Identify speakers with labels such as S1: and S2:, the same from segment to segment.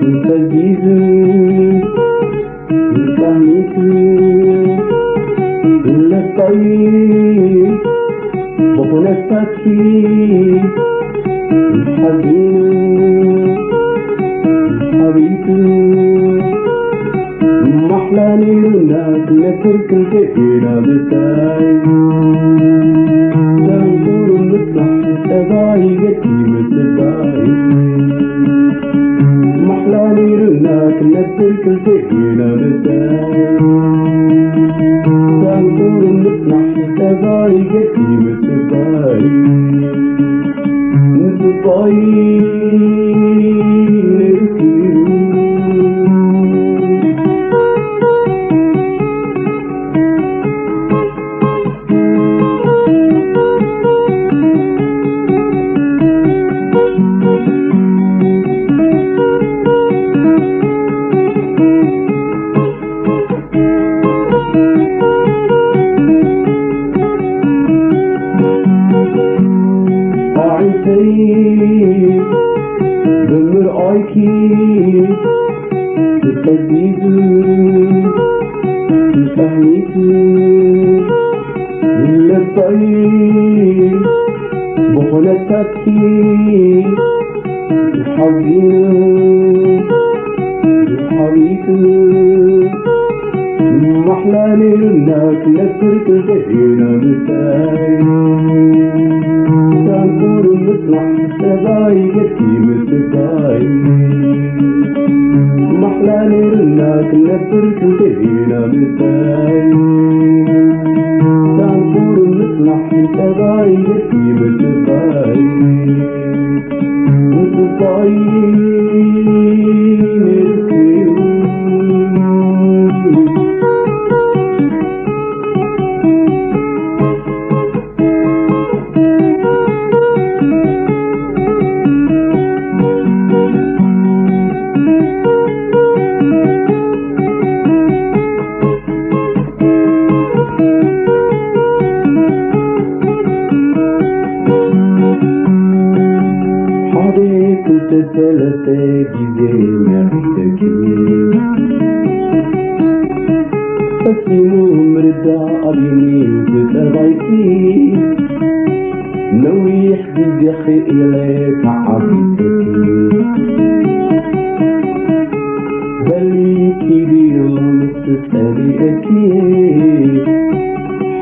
S1: التلفزيون الكاميكو إلا الطيب بطل التأكيد الحزين الحبيب محلاني الناس نترك الكثير بتاعي تنظر المصلح تباعي قتيمة تباعي محلاني الناس نترك الكثير بتاعي تنظر المصلح تباعي قتيمة تباعي بالمرآيكي التلفزيون الكاميكو إلا الطيب بطل التأكيد الحزين الحبيب محلاني الناس نترك الكثير بتاعي تنظر المصلح تباعي قتيمة تباعي محلاني الناس نترك الكثير بتاعي تنظر المصلح تباعي قتيمة تباعي ثلاثة جزء محتاجين قسموا مردا أبيني وتتبعيكي نوي يحدث يخي إليك عبيتكي بليكي دي مستسألي أكيد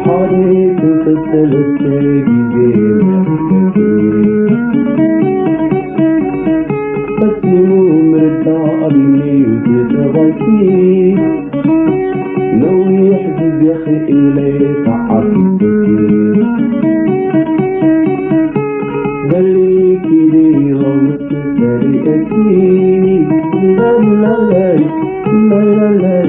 S1: حالك ثلاثة جزء محتاجين قسموا مردا أبيني وتتبعيكي نوي يحدث يخي إليك عبيتكي بليكي دي مستسألي أكيد لا لا لا لا لا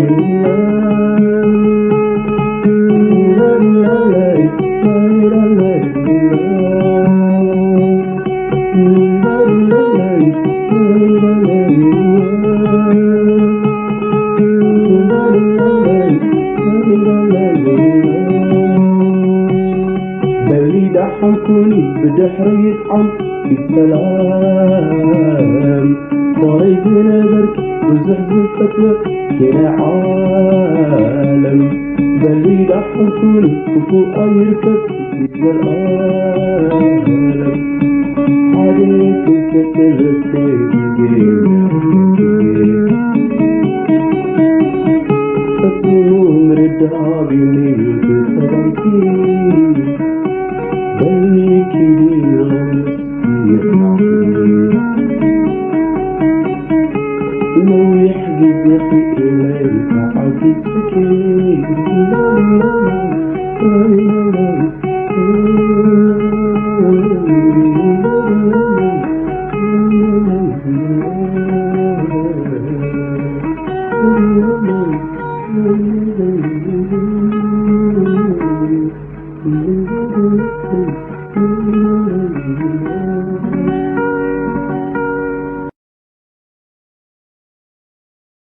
S1: حنكوني بدحرية عم بالسلام طريقنا برك وزحزح فتوى كنا عالم بليد حنكوني وفوق يركب بالعالم عليك كتلتي فتنو مردها بيني وتسرعتي بليكي دي لو يحجب يخي إليك عزيزكي